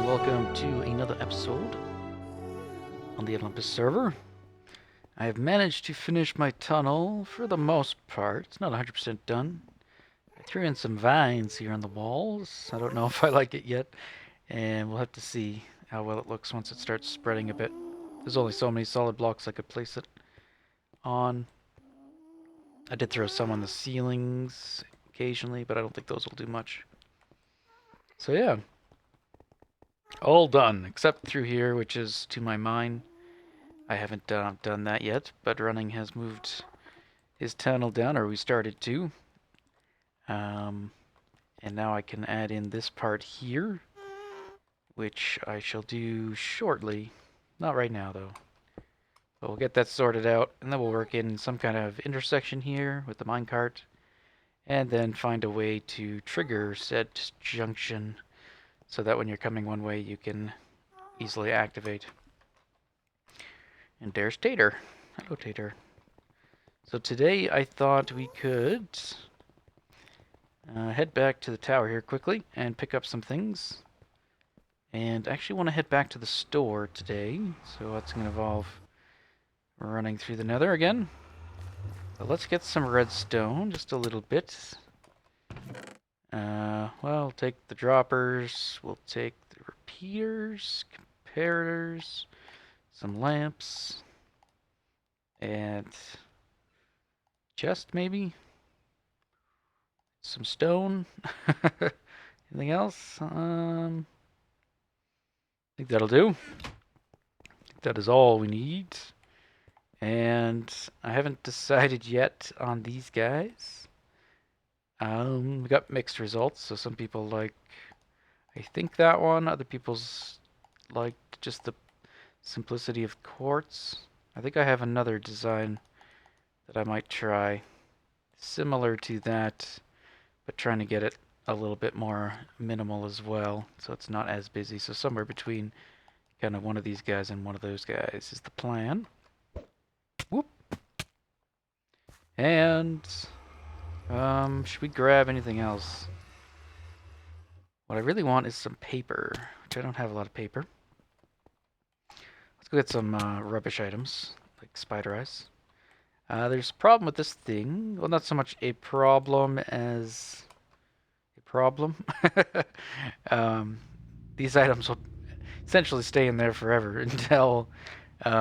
and welcome to another episode on the Olympus server. I have managed to finish my tunnel for the most part. It's not 100% done. I threw in some vines here on the walls. I don't know if I like it yet, and we'll have to see how well it looks once it starts spreading a bit. There's only so many solid blocks I could place it on. I did throw some on the ceilings occasionally, but I don't think those will do much. So yeah, all done, except through here, which is to my mine. I haven't done that yet, but Running has moved his tunnel down, or we started to. And now I can add in this part here, which I shall do shortly. Not right now, though. But we'll get that sorted out, and then we'll work in some kind of intersection here with the minecart, and then find a way to trigger said junction so that when you're coming one way, you can easily activate. And there's Tater. Hello, Tater. So today I thought we could head back to the tower here quickly and pick up some things. And I actually want to head back to the store today, so that's going to involve running through the Nether again. So let's get some redstone, just a little bit. Well, we'll take the droppers, we'll take the repeaters, comparators, some lamps, and chest maybe? Some stone. Anything else? I think that'll do. That is all we need. And I haven't decided yet on these guys. We got mixed results, so some people like, I think that one. Other people's like just the simplicity of quartz. I think I have another design that I might try, similar to that, but trying to get it a little bit more minimal as well, so it's not as busy. So somewhere between kind of one of these guys and one of those guys is the plan. Whoop. And should we grab anything else? What I really want is some paper, which I don't have a lot of paper. Let's go get some rubbish items, like spider eyes. There's a problem with this thing. Well, not so much a problem as a problem. These items will essentially stay in there forever until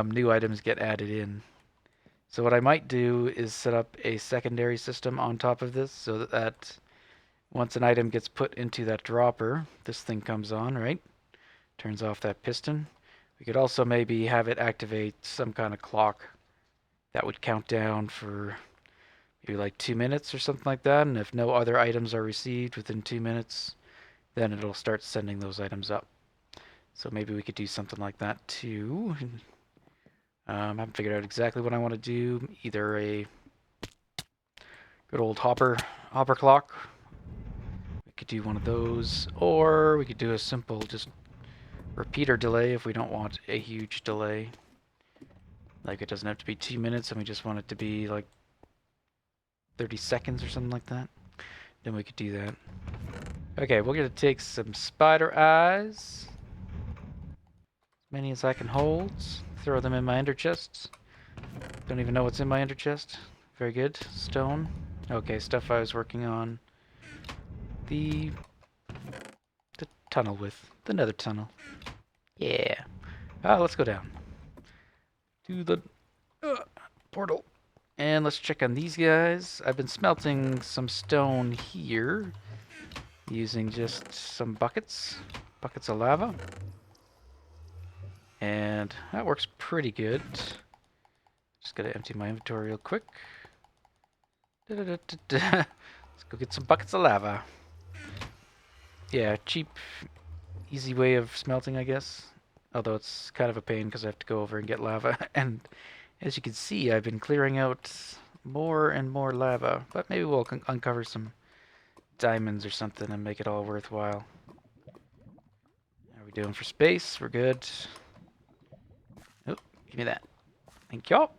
new items get added in. So what I might do is set up a secondary system on top of this so that once an item gets put into that dropper, this thing comes on, right? Turns off that piston. We could also maybe have it activate some kind of clock that would count down for maybe like 2 minutes or something like that. And if no other items are received within 2 minutes, then it'll start sending those items up. So maybe we could do something like that too. I haven't figured out exactly what I want to do. Either a good old hopper clock. We could do one of those, or we could do a simple just repeater delay if we don't want a huge delay. Like it doesn't have to be 2 minutes and we just want it to be like 30 seconds or something like that. Then we could do that. Okay, we're gonna take some spider eyes. As many as I can hold. Throw them in my ender chests. Don't even know what's in my ender chest. Very good. Stone. Okay, stuff I was working on. The tunnel with. The nether tunnel. Yeah. Let's go down. To the portal. And let's check on these guys. I've been smelting some stone here. Using just some buckets. Buckets of lava. And that works pretty good. Just gotta empty my inventory real quick. Let's go get some buckets of lava. Yeah, cheap, easy way of smelting, I guess. Although it's kind of a pain because I have to go over and get lava. And as you can see, I've been clearing out more and more lava. But maybe we'll uncover some diamonds or something and make it all worthwhile. How are we doing for space? We're good. Oh, give me that. Thank y'all.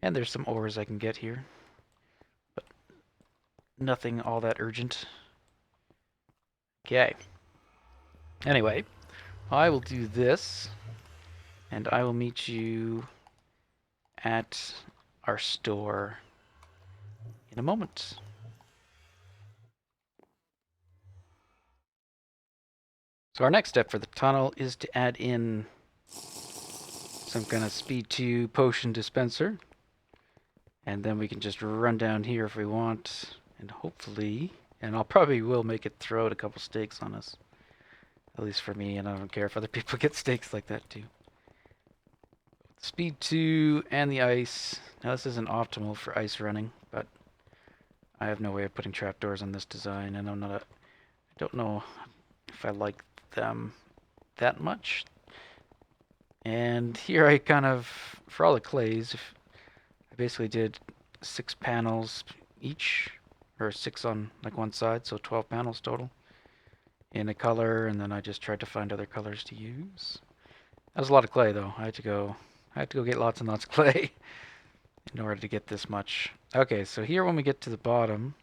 And there's some ores I can get here. But nothing all that urgent. Okay. Anyway, I will do this, and I will meet you at our store in a moment. So our next step for the tunnel is to add in some kind of speed 2 potion dispenser. And then we can just run down here if we want. And hopefully, and I'll probably will make it throw out a couple stakes on us. At least for me, and I don't care if other people get stakes like that too. Speed 2 and the ice. Now this isn't optimal for ice running, but I have no way of putting trapdoors on this design, and I don't know if I like them that much. And here I kind of, for all the clays, I basically did 6 panels each, or 6 on like one side, so 12 panels total in a color, and then I just tried to find other colors to use. That was a lot of clay though. I had to go get lots and lots of clay in order to get this much. Okay, so here when we get to the bottom,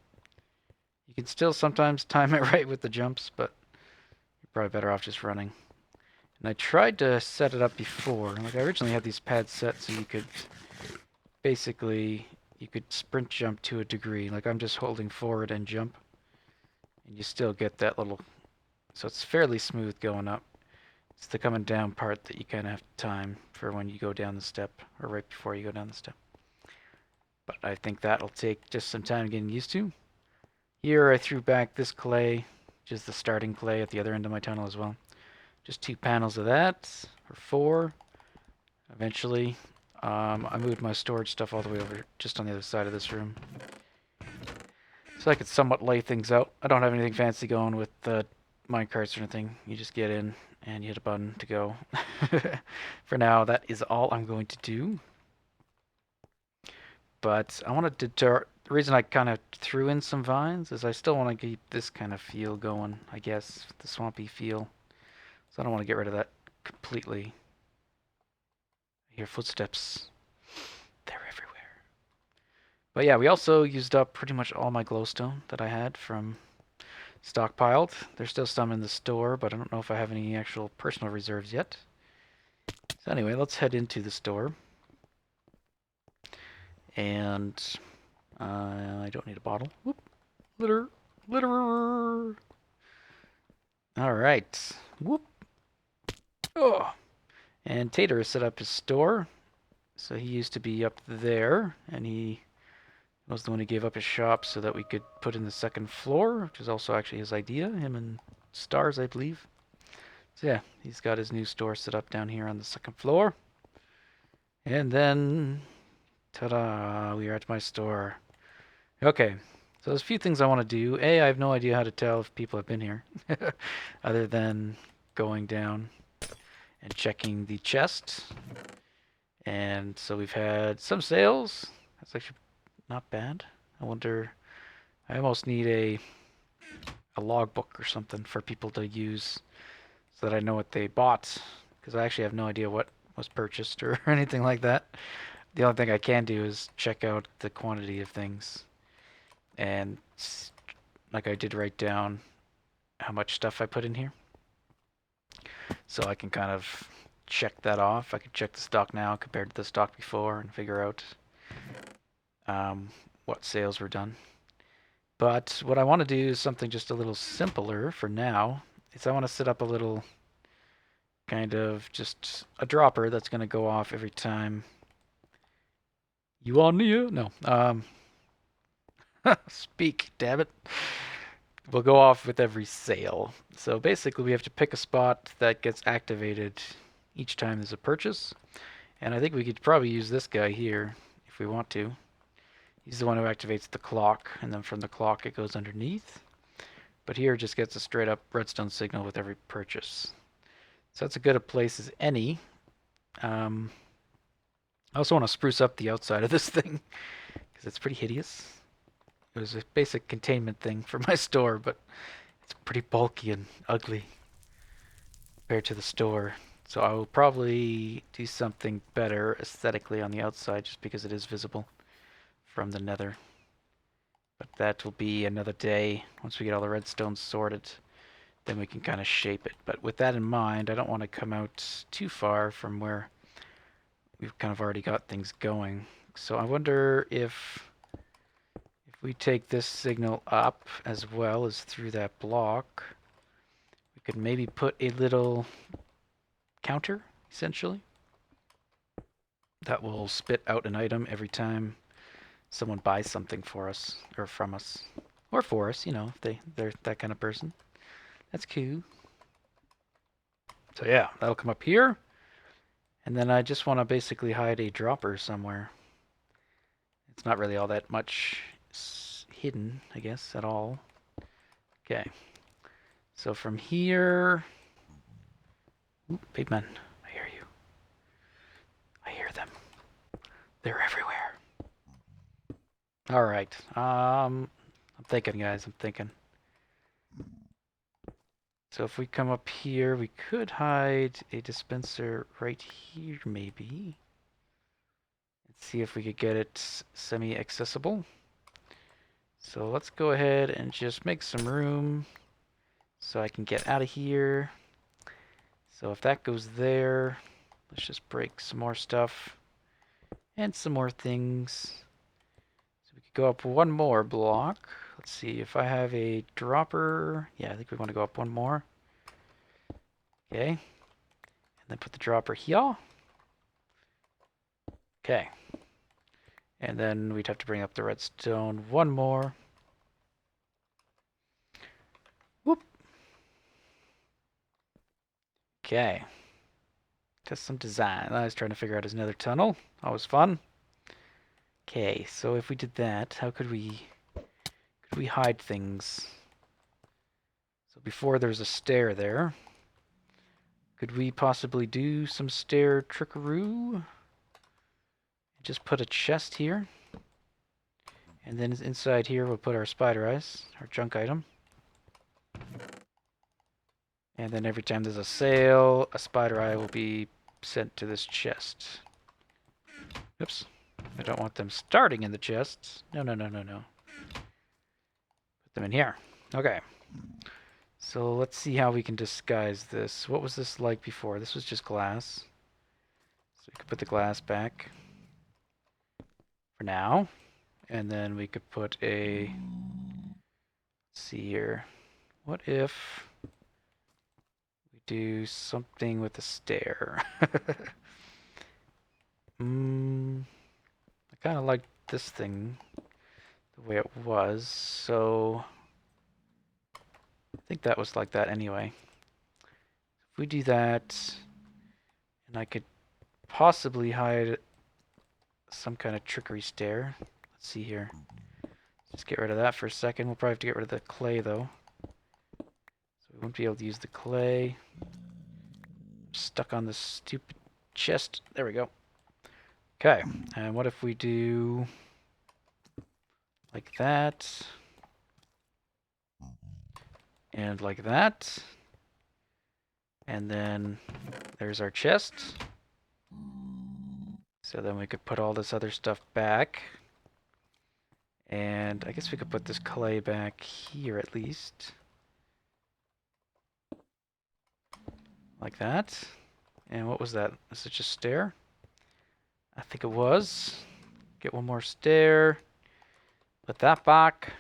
you can still sometimes time it right with the jumps, but you're probably better off just running. And I tried to set it up before. Like I originally had these pads set so you could basically you could sprint jump to a degree. Like I'm just holding forward and jump, and you still get that little, so it's fairly smooth going up. It's the coming down part that you kind of have to time for when you go down the step, or right before you go down the step. But I think that'll take just some time getting used to. Here I threw back this clay, which is the starting clay at the other end of my tunnel as well. Just 2 panels of that, or 4. Eventually, I moved my storage stuff all the way over just on the other side of this room, so I could somewhat lay things out. I don't have anything fancy going with the minecarts or anything. You just get in and you hit a button to go. For now, that is all I'm going to do. But I wanted to the reason I kind of threw in some vines is I still want to keep this kind of feel going, I guess, the swampy feel. So I don't want to get rid of that completely. I hear footsteps. They're everywhere. But yeah, we also used up pretty much all my glowstone that I had from stockpiled. There's still some in the store, but I don't know if I have any actual personal reserves yet. So anyway, let's head into the store. And I don't need a bottle. Whoop. Litter. Litter. All right. Whoop. Oh. And Tater has set up his store. So he used to be up there, and he was the one who gave up his shop so that we could put in the second floor, which is also actually his idea, him and Stars, I believe. So yeah, he's got his new store set up down here on the second floor. And then, ta-da, we are at my store. Okay, so there's a few things I want to do. A, I have no idea how to tell if people have been here, other than going down and checking the chest. And so we've had some sales. That's actually not bad. I wonder, I almost need a logbook or something for people to use so that I know what they bought, because I actually have no idea what was purchased or anything like that. The only thing I can do is check out the quantity of things, and like I did write down how much stuff I put in here, so I can kind of check that off. I can check the stock now compared to the stock before and figure out what sales were done. But what I want to do is something just a little simpler for now. Is I want to set up a little kind of just a dropper that's going to go off every time you on here? No. Speak, damn it. Will go off with every sale. So basically we have to pick a spot that gets activated each time there's a purchase. And I think we could probably use this guy here if we want to. He's the one who activates the clock, and then from the clock it goes underneath. But here it just gets a straight up redstone signal with every purchase. So that's as good a place as any. I also want to spruce up the outside of this thing because it's pretty hideous. It was a basic containment thing for my store, but it's pretty bulky and ugly compared to the store. So I will probably do something better aesthetically on the outside just because it is visible from the Nether. But that will be another day once we get all the redstone sorted. then we can kind of shape it. But with that in mind, I don't want to come out too far from where we've kind of already got things going. So I wonder if we take this signal up as well as through that block, we could maybe put a little counter, essentially, that will spit out an item every time someone buys something for us, or from us, or for us, you know, if they're that kind of person. That's cool. So yeah, that'll come up here. And then I just want to basically hide a dropper somewhere. It's not really all that much hidden, I guess, at all. Okay. So from here... Ooh, big man, I hear you. I hear them. They're everywhere. Alright. I'm thinking, guys. I'm thinking. So if we come up here, we could hide a dispenser right here, maybe. Let's see if we could get it semi-accessible. So let's go ahead and just make some room so I can get out of here. So if that goes there, let's just break some more stuff and some more things. So we could go up one more block. Let's see if I have a dropper. Yeah, I think we want to go up one more. Okay. And then put the dropper here. Okay. And then we'd have to bring up the redstone one more. Whoop. Okay. Test some design. I was trying to figure out his nether tunnel. Always fun. Okay, so if we did that, how could we hide things? So before there's a stair there. Could we possibly do some stair trickaroo? Just put a chest here. And then inside here we'll put our spider eyes, our junk item. And then every time there's a sale, a spider eye will be sent to this chest. Oops. I don't want them starting in the chests. No, no, no, no, no. Put them in here. Okay. So let's see how we can disguise this. What was this like before? This was just glass. So we could put the glass back for now. And then we could put a... Let's see here. What if we do something with a stair? I kind of like this thing the way it was, so I think that was like that anyway. If we do that, and I could possibly hide some kind of trickery stair. Let's see here. Just get rid of that for a second. We'll probably have to get rid of the clay though. So we won't be able to use the clay. Stuck on this stupid chest. There we go. Okay, and what if we do like that, and like that, and then there's our chest. So then we could put all this other stuff back, and I guess we could put this clay back here at least, like that. And what was that? Is it just stair? I think it was. Get one more stair. Put that back.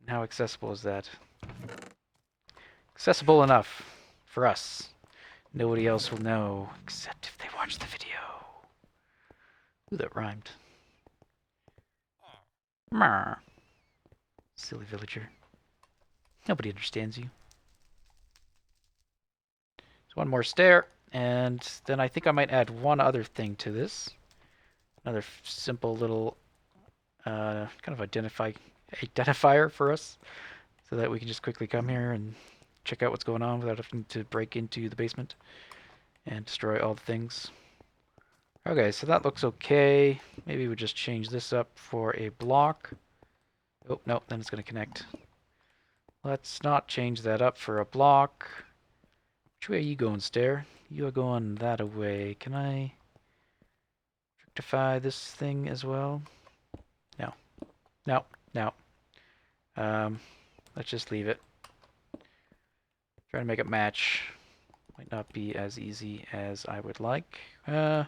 How accessible is that? Accessible enough for us. Nobody else will know, except if they watch the video. Ooh, that rhymed. Marr. Silly villager. Nobody understands you. So one more stair, and then I think I might add one other thing to this. Another simple little kind of identifier for us, so that we can just quickly come here and check out what's going on without having to break into the basement and destroy all the things. Okay, so that looks okay. Maybe we just change this up for a block. Oh, no, then it's going to connect. Let's not change that up for a block. Which way are you going, stair? You are going that away. Can I rectify this thing as well? No. No, no. let's just leave it. Try to make it match. Might not be as easy as I would like. I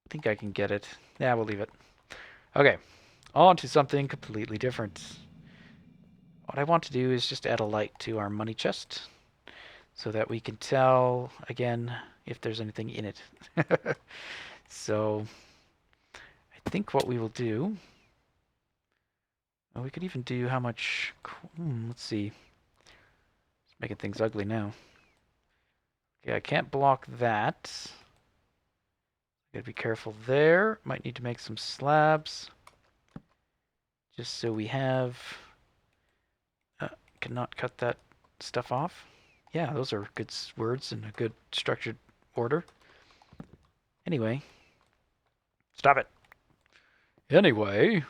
think I can get it. Yeah, we'll leave it. Okay, on to something completely different. What I want to do is just add a light to our money chest so that we can tell, again, if there's anything in it. So, I think what we will do... Well, we could even do how much... let's see. It's making things ugly now. Okay, I can't block that. Gotta be careful there. Might need to make some slabs. Just so we have... cannot cut that stuff off. Yeah, those are good words in a good structured order. Anyway. Stop it. Anyway.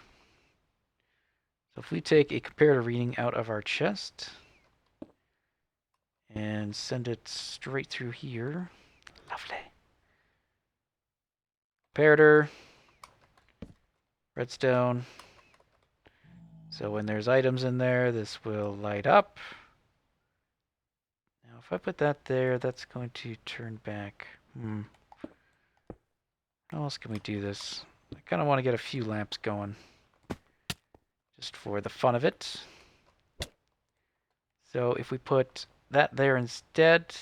So if we take a comparative reading out of our chest and send it straight through here. Lovely. Comparator. Redstone. So when there's items in there, this will light up. Now if I put that there, that's going to turn back. How else can we do this? I kind of want to get a few lamps going. Just for the fun of it. So if we put that there instead,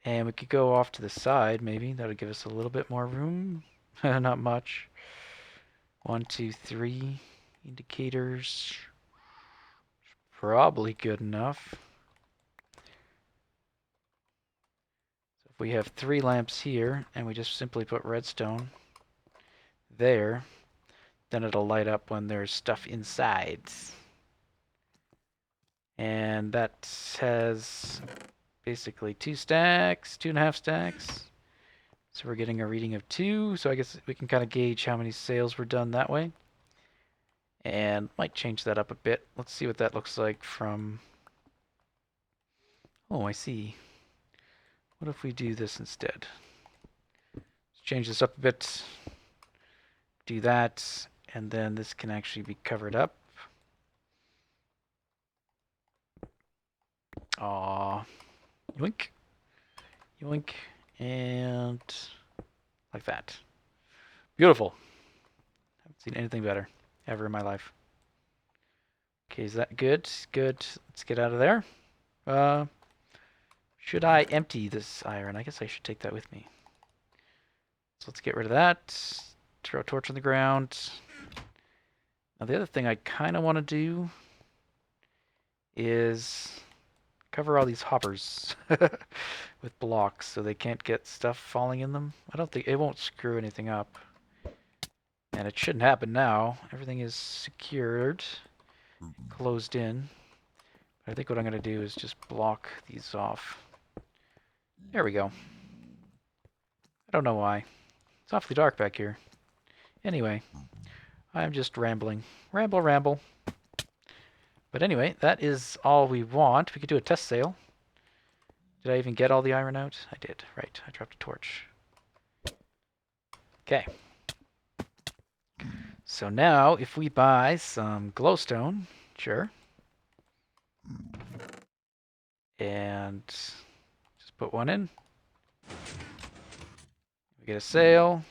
and we could go off to the side maybe, that'll give us a little bit more room. Not much. 1, 2, 3 indicators. Probably good enough. So if we have 3 lamps here, and we just simply put redstone there, then it'll light up when there's stuff inside. And that has basically 2 stacks, 2.5 stacks. So we're getting a reading of 2, so I guess we can kind of gauge how many sales were done that way. And might change that up a bit. Let's see what that looks like from... Oh, I see. What if we do this instead? Let's change this up a bit. Do that, and then this can actually be covered up. Aww. Yoink. Yoink. And like that. Beautiful. Haven't seen anything better ever in my life. Okay, is that good? Good. Let's get out of there. Should I empty this iron? I guess I should take that with me. So let's get rid of that. Throw a torch on the ground. Now the other thing I kind of want to do is cover all these hoppers with blocks so they can't get stuff falling in them. I don't think it won't screw anything up. And it shouldn't happen now. Everything is secured, closed in. I think what I'm going to do is just block these off. There we go. I don't know why. It's awfully dark back here. Anyway, I'm just rambling. Ramble, ramble. But anyway, that is all we want. We could do a test sale. Did I even get all the iron out? I did. Right, I dropped a torch. Okay. So now, if we buy some glowstone, sure. And just put one in. We get a sale.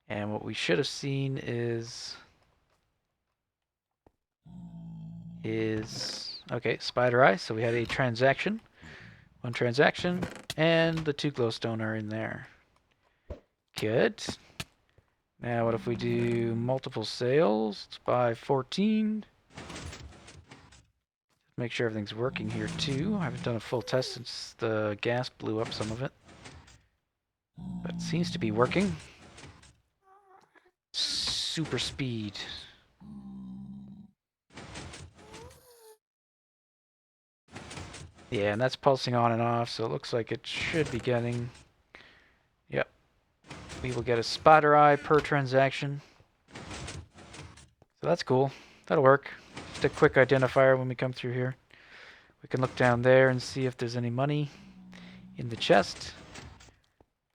And what we should have seen is okay, spider eye. So we had a transaction. One transaction. And the 2 glowstone are in there. Good. Now what if we do multiple sales? Let's buy 14. Make sure everything's working here too. I haven't done a full test since the gas blew up some of it. But it seems to be working. Super speed. Yeah, and that's pulsing on and off, so it looks like it should be getting... Yep. We will get a spider eye per transaction. So that's cool. That'll work. Just a quick identifier when we come through here. We can look down there and see if there's any money in the chest.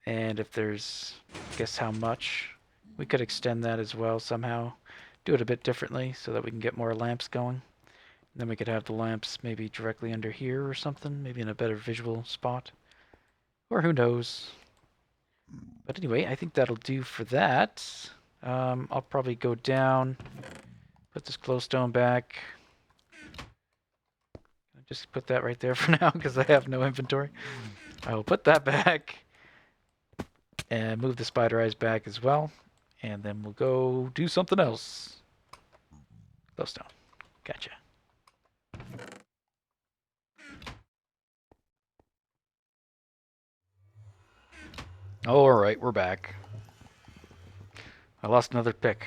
And if there's, guess how much. We could extend that as well somehow. do it a bit differently so that we can get more lamps going. And then we could have the lamps maybe directly under here or something, maybe in a better visual spot. Or who knows. But anyway, I think that'll do for that. I'll probably go down, put this glowstone back. Just put that right there for now because I have no inventory. I will put that back and move the spider eyes back as well. And then we'll go do something else. Glowstone. Gotcha. Alright, we're back. I lost another pick.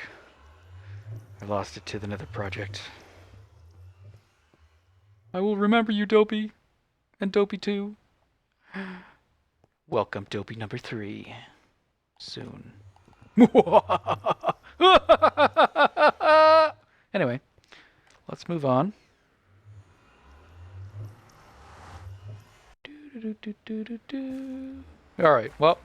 I lost it to the Nether project. I will remember you, Dopey. And Dopey 2. Welcome, Dopey number 3. Soon. Anyway, let's move on. Alright, well,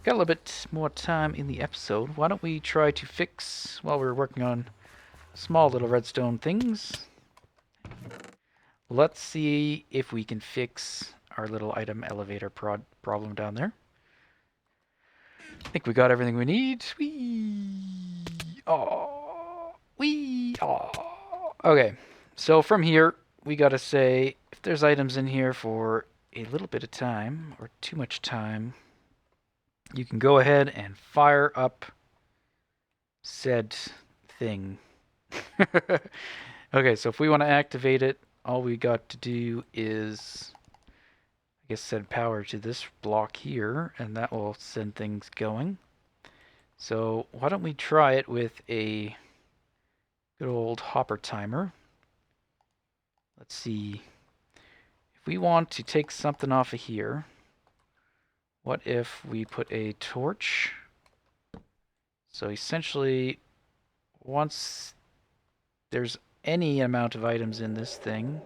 got a little bit more time in the episode. Why don't we try to fix, while we're working on small little redstone things, let's see if we can fix our little item elevator problem down there. I think we got everything we need. Okay, so from here, we gotta say, if there's items in here for a little bit of time, or too much time, you can go ahead and fire up said thing. Okay, so if we want to activate it, all we got to do is, I guess, send power to this block here, and that will send things going. So why don't we try it with a good old hopper timer. Let's see. If we want to take something off of here, what if we put a torch? So essentially, once there's any amount of items in this thing,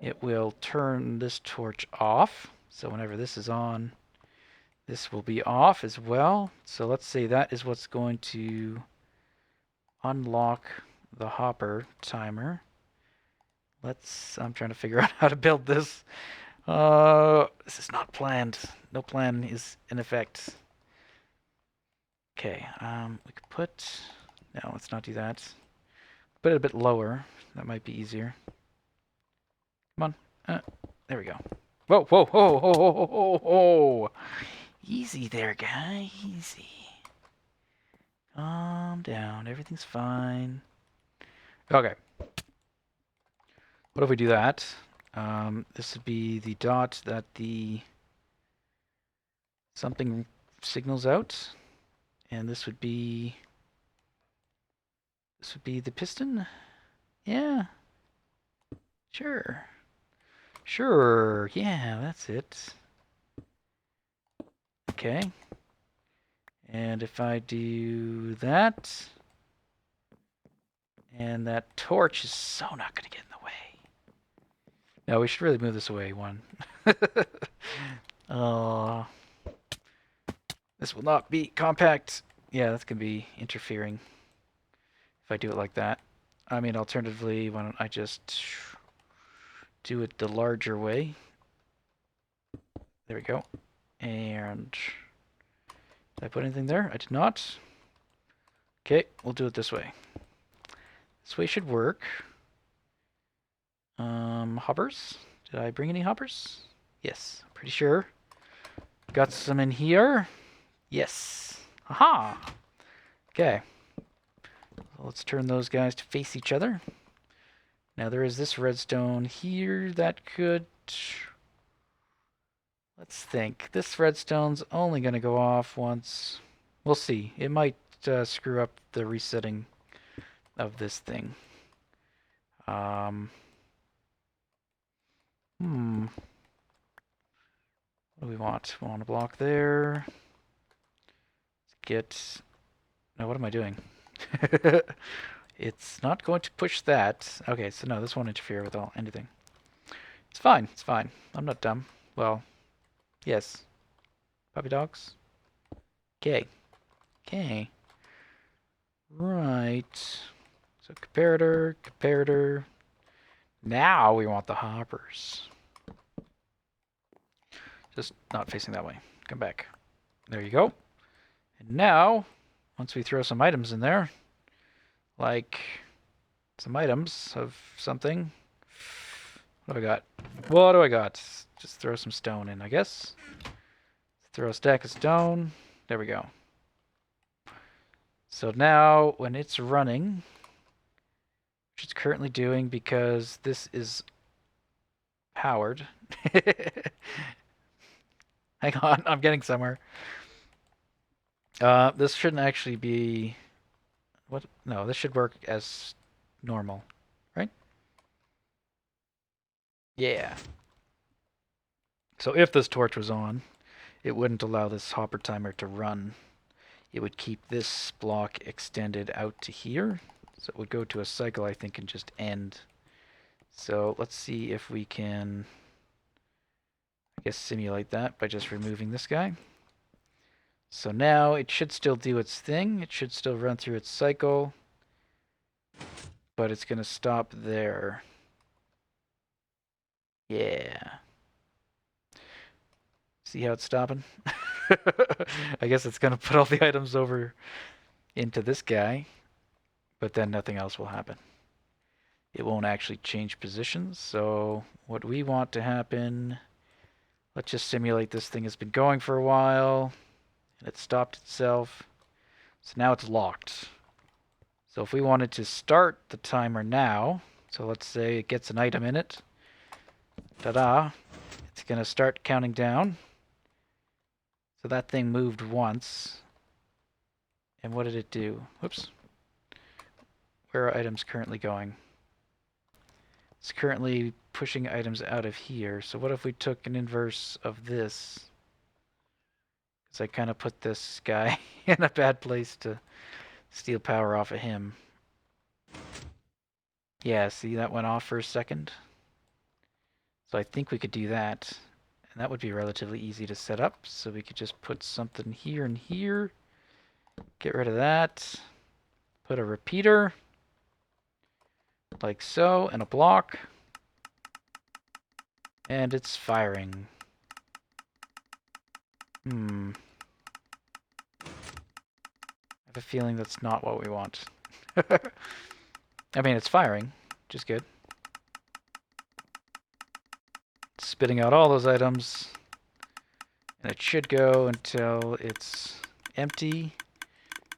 it will turn this torch off. So whenever this is on, this will be off as well. So let's say that is what's going to unlock the hopper timer. I'm trying to figure out how to build this. This is not planned. No plan is in effect. Okay, we could put, no, let's not do that. Put it a bit lower. That might be easier. Come on. There we go. Whoa, whoa, whoa, whoa, whoa, whoa, whoa. Easy there, guy. Easy. Calm down. Everything's fine. Okay. What if we do that? This would be the dot that the something signals out. And this would be the piston? Yeah. Sure. Sure. Yeah, that's it. Okay. And if I do that, and that torch is so not going to get in the way. No, we should really move this away one. This will not be compact. Yeah, that's going to be interfering if I do it like that. I mean, alternatively, why don't I just do it the larger way? There we go. And did I put anything there? I did not. Okay, we'll do it this way. This way should work. Hoppers? Did I bring any hoppers? Yes, pretty sure. Got some in here. Yes. Aha! Okay. So let's turn those guys to face each other. Now there is this redstone here that could... Let's think. This redstone's only going to go off once. We'll see. It might screw up the resetting of this thing. What do we want? We want a block there. Let's get... No, what am I doing? It's not going to push that. Okay, so no, this won't interfere with anything. It's fine. It's fine. I'm not dumb. Well, yes. Puppy dogs? Okay. Okay. Right. So comparator, comparator. Now we want the hoppers. Just not facing that way. Come back. There you go. And now, once we throw some items in there, like some items of something. What do I got? What do I got? Just throw some stone in, I guess. Throw a stack of stone. There we go. So now, when it's running, which it's currently doing because this is powered. Hang on, I'm getting somewhere. This shouldn't actually be... What? No, this should work as normal, right? Yeah. So if this torch was on, it wouldn't allow this hopper timer to run. It would keep this block extended out to here. So it would go to a cycle, I think, and just end. So let's see if we can, I guess, simulate that by just removing this guy. So now it should still do its thing. It should still run through its cycle. But it's going to stop there. Yeah. See how it's stopping? I guess it's going to put all the items over into this guy. But then nothing else will happen. It won't actually change positions. So what we want to happen... Let's just simulate this thing has been going for a while. And it stopped itself. So now it's locked. So if we wanted to start the timer now, so let's say it gets an item in it. Ta-da! It's going to start counting down. So that thing moved once. And what did it do? Whoops. Where are items currently going? It's currently pushing items out of here. So what if we took an inverse of this? Because I kind of put this guy in a bad place to steal power off of him. Yeah, see, that went off for a second. So I think we could do that. And that would be relatively easy to set up. So we could just put something here and here. Get rid of that. Put a repeater. Like so, and a block. And it's firing. I have a feeling that's not what we want. I mean, it's firing, which is good. It's spitting out all those items. And it should go until it's empty.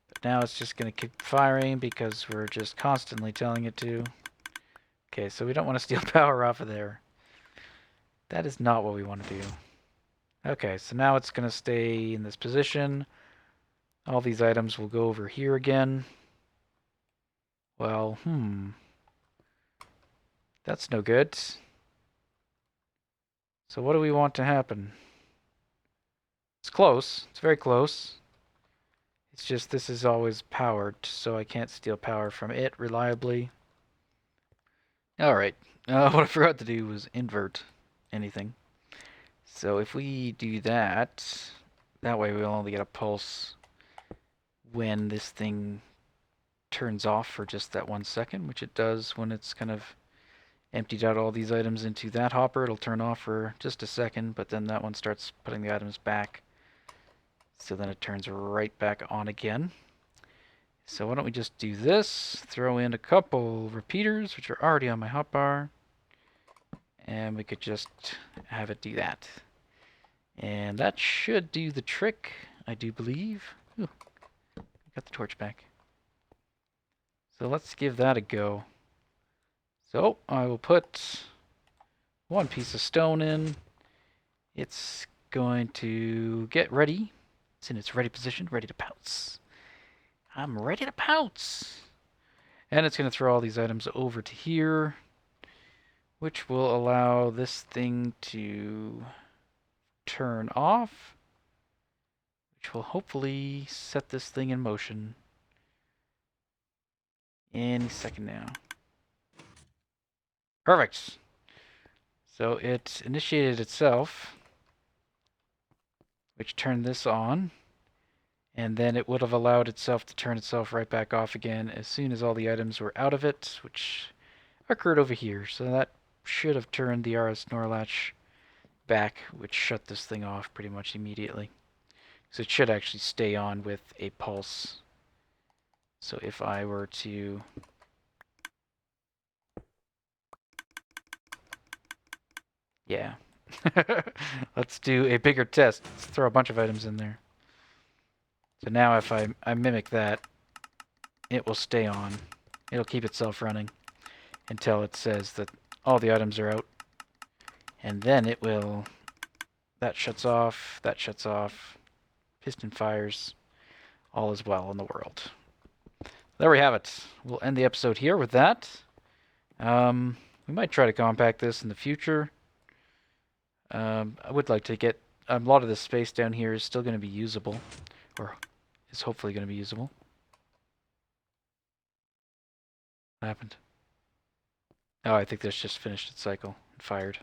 But now it's just going to keep firing because we're just constantly telling it to. Okay, so we don't want to steal power off of there. That is not what we want to do. Okay, so now it's going to stay in this position. All these items will go over here again. Well, that's no good. So what do we want to happen? It's close. It's very close. It's just this is always powered, so I can't steal power from it reliably. Alright, what I forgot to do was invert anything. So if we do that, that way we'll only get a pulse when this thing turns off for just that 1 second, which it does when it's kind of emptied out all these items into that hopper. It'll turn off for just a second, but then that one starts putting the items back. So then it turns right back on again. So why don't we just do this, throw in a couple repeaters, which are already on my hotbar, and we could just have it do that. And that should do the trick, I do believe. Ooh, got the torch back. So let's give that a go. So I will put one piece of stone in. It's going to get ready. It's in its ready position, ready to pounce. I'm ready to pounce. And it's going to throw all these items over to here, which will allow this thing to turn off, which will hopefully set this thing in motion any second now. Perfect. So it initiated itself, which turned this on. And then it would have allowed itself to turn itself right back off again as soon as all the items were out of it, which occurred over here. So that should have turned the RS Snorlatch back, which shut this thing off pretty much immediately. So it should actually stay on with a pulse. So if I were to... Yeah. Let's do a bigger test. Let's throw a bunch of items in there. So now if I mimic that, it will stay on. It'll keep itself running until it says that all the items are out. And then it will... That shuts off, piston fires, all is well in the world. There we have it. We'll end the episode here with that. We might try to compact this in the future. I would like to get... A lot of this space down here is still going to be usable, or is hopefully going to be usable. What happened? Oh, I think this just finished its cycle and fired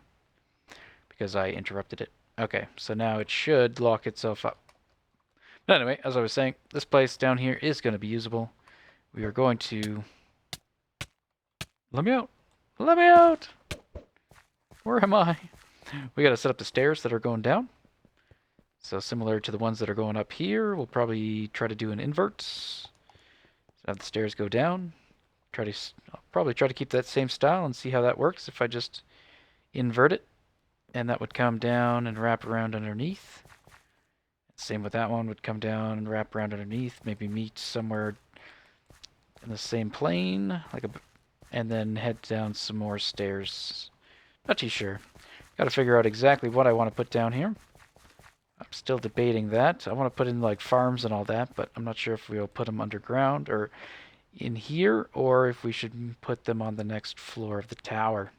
because I interrupted it. Okay, so now it should lock itself up. But anyway, as I was saying, this place down here is going to be usable. We are going to... Let me out! Let me out! Where am I? We got to set up the stairs that are going down. So similar to the ones that are going up here, we'll probably try to do an invert. Have the stairs go down. I'll probably try to keep that same style and see how that works if I just invert it. And that would come down and wrap around underneath. Same with that one, would come down and wrap around underneath, maybe meet somewhere in the same plane, and then head down some more stairs. Not too sure. Got to figure out exactly what I want to put down here. I'm still debating that. I want to put in like farms and all that, but I'm not sure if we'll put them underground or in here, or if we should put them on the next floor of the tower.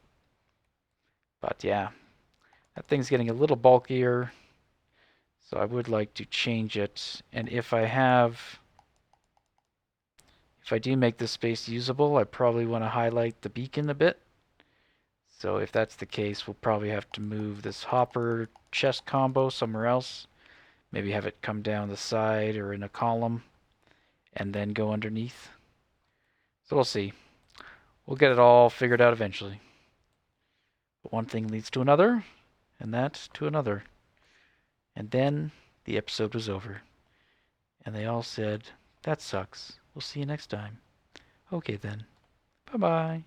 But yeah, that thing's getting a little bulkier, so I would like to change it. And if I do make this space usable, I probably want to highlight the beacon a bit. So if that's the case, we'll probably have to move this hopper chest combo somewhere else. Maybe have it come down the side or in a column and then go underneath. So we'll see. We'll get it all figured out eventually. But one thing leads to another, and that to another. And then the episode was over. And they all said, "That sucks. We'll see you next time." Okay then. Bye-bye.